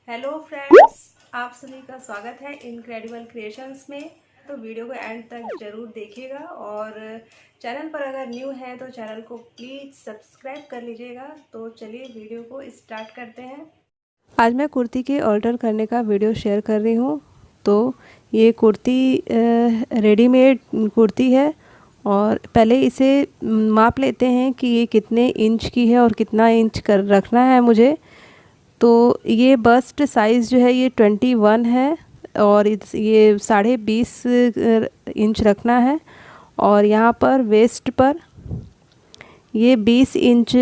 Hello friends, आप सभी का स्वागत है इनक्रेडिबल क्रिएशंस में। तो वीडियो को एंड तक ज़रूर देखिएगा और चैनल पर अगर न्यू है तो चैनल को प्लीज़ सब्सक्राइब कर लीजिएगा। तो चलिए वीडियो को स्टार्ट करते हैं। आज मैं कुर्ती के ऑल्टर करने का वीडियो शेयर कर रही हूँ। तो ये कुर्ती रेडीमेड कुर्ती है और पहले इसे माप लेते हैं कि ये कितने इंच की है और कितना इंच कर रखना है मुझे। तो ये बस्ट साइज़ जो है ये 21 है और ये 20.5 इंच रखना है। और यहाँ पर वेस्ट पर ये 20 इंच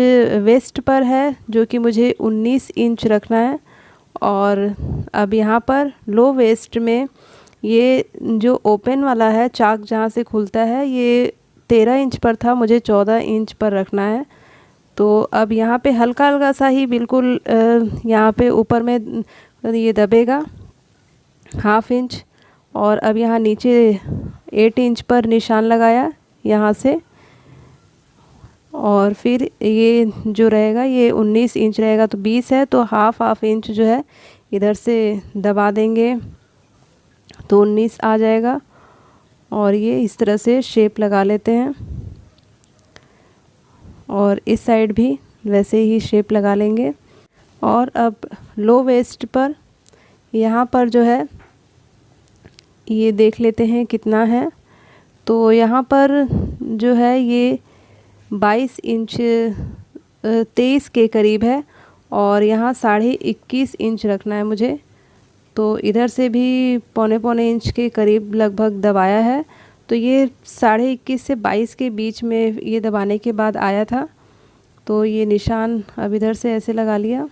वेस्ट पर है, जो कि मुझे 19 इंच रखना है। और अब यहाँ पर लो वेस्ट में ये जो ओपन वाला है, चाक जहाँ से खुलता है, ये 13 इंच पर था, मुझे 14 इंच पर रखना है। तो अब यहाँ पे हल्का हल्का सा ही बिल्कुल यहाँ पे ऊपर में ये दबेगा ½ इंच। और अब यहाँ नीचे 8 इंच पर निशान लगाया यहाँ से। और फिर ये जो रहेगा ये 19 इंच रहेगा, तो 20 है तो ½ इंच जो है इधर से दबा देंगे तो 19 आ जाएगा। और ये इस तरह से शेप लगा लेते हैं और इस साइड भी वैसे ही शेप लगा लेंगे। और अब लो वेस्ट पर यहाँ पर जो है ये देख लेते हैं कितना है। तो यहाँ पर जो है ये 22 इंच 23 के करीब है और यहाँ 21.5 इंच रखना है मुझे। तो इधर से भी पौने इंच के करीब लगभग दबाया है। तो ये 21.5 से 22 के बीच में ये दबाने के बाद आया था। तो ये निशान अब इधर से ऐसे लगा लिया।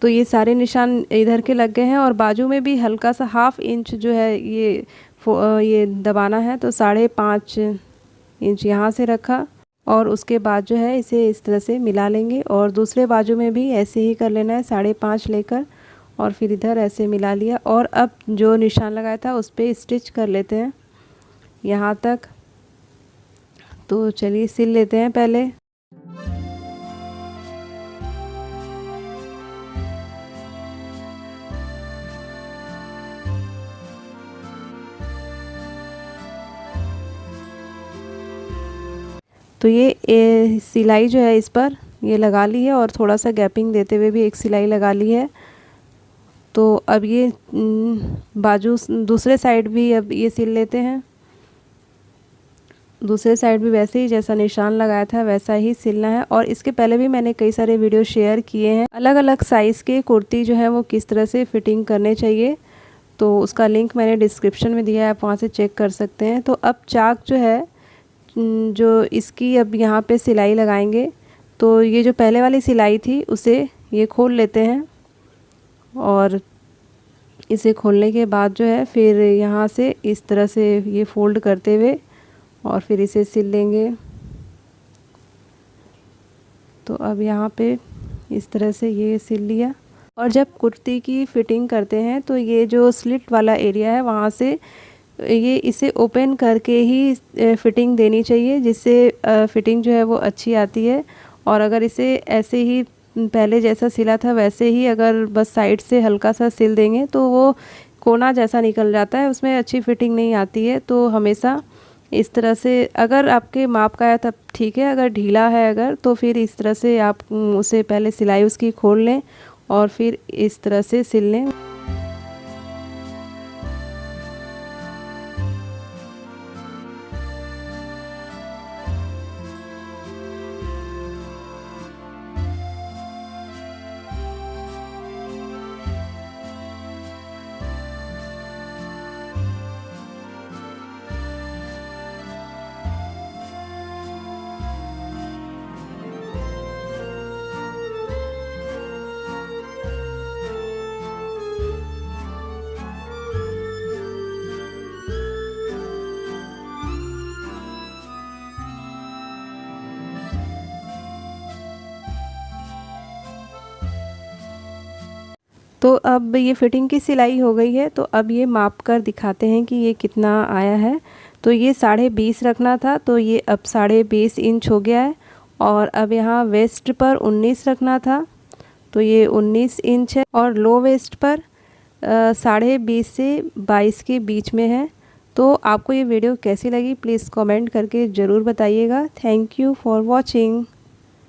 तो ये सारे निशान इधर के लग गए हैं और बाजू में भी हल्का सा ½ इंच जो है ये दबाना है। तो 5.5 इंच यहाँ से रखा और उसके बाद जो है इसे इस तरह से मिला लेंगे। और दूसरे बाजू में भी ऐसे ही कर लेना है, 5.5 लेकर और फिर इधर ऐसे मिला लिया। और अब जो निशान लगाया था उस पर स्टिच कर लेते हैं यहाँ तक। तो चलिए सिल लेते हैं पहले। तो ये सिलाई जो है इस पर ये लगा ली है और थोड़ा सा गैपिंग देते हुए भी एक सिलाई लगा ली है। तो अब ये बाजू दूसरे साइड भी अब ये सिल लेते हैं। दूसरे साइड भी वैसे ही जैसा निशान लगाया था वैसा ही सिलना है। और इसके पहले भी मैंने कई सारे वीडियो शेयर किए हैं, अलग अलग साइज़ के कुर्ती जो है वो किस तरह से फिटिंग करने चाहिए। तो उसका लिंक मैंने डिस्क्रिप्शन में दिया है, आप वहाँ से चेक कर सकते हैं। तो अब चाक जो है जो इसकी अब यहाँ पे सिलाई लगाएंगे। तो ये जो पहले वाली सिलाई थी उसे ये खोल लेते हैं और इसे खोलने के बाद जो है फिर यहाँ से इस तरह से ये फोल्ड करते हुए और फिर इसे सिल लेंगे। तो अब यहाँ पे इस तरह से ये सिल लिया। और जब कुर्ती की फ़िटिंग करते हैं तो ये जो स्लिट वाला एरिया है वहाँ से ये इसे ओपन करके ही फ़िटिंग देनी चाहिए, जिससे फ़िटिंग जो है वो अच्छी आती है। और अगर इसे ऐसे ही पहले जैसा सिला था वैसे ही अगर बस साइड से हल्का सा सिल देंगे तो वो कोना जैसा निकल जाता है, उसमें अच्छी फ़िटिंग नहीं आती है। तो हमेशा इस तरह से अगर आपके माप का है तब ठीक है, अगर ढीला है अगर तो फिर इस तरह से आप उसे पहले सिलाई उसकी खोल लें और फिर इस तरह से सिल लें। तो अब ये फ़िटिंग की सिलाई हो गई है। तो अब ये माप कर दिखाते हैं कि ये कितना आया है। तो ये 20.5 रखना था, तो ये अब 20.5 इंच हो गया है। और अब यहाँ वेस्ट पर 19 रखना था, तो ये 19 इंच है और लो वेस्ट पर 20.5 से 22 के बीच में है। तो आपको ये वीडियो कैसी लगी प्लीज़ कमेंट करके ज़रूर बताइएगा। Thank you for watching.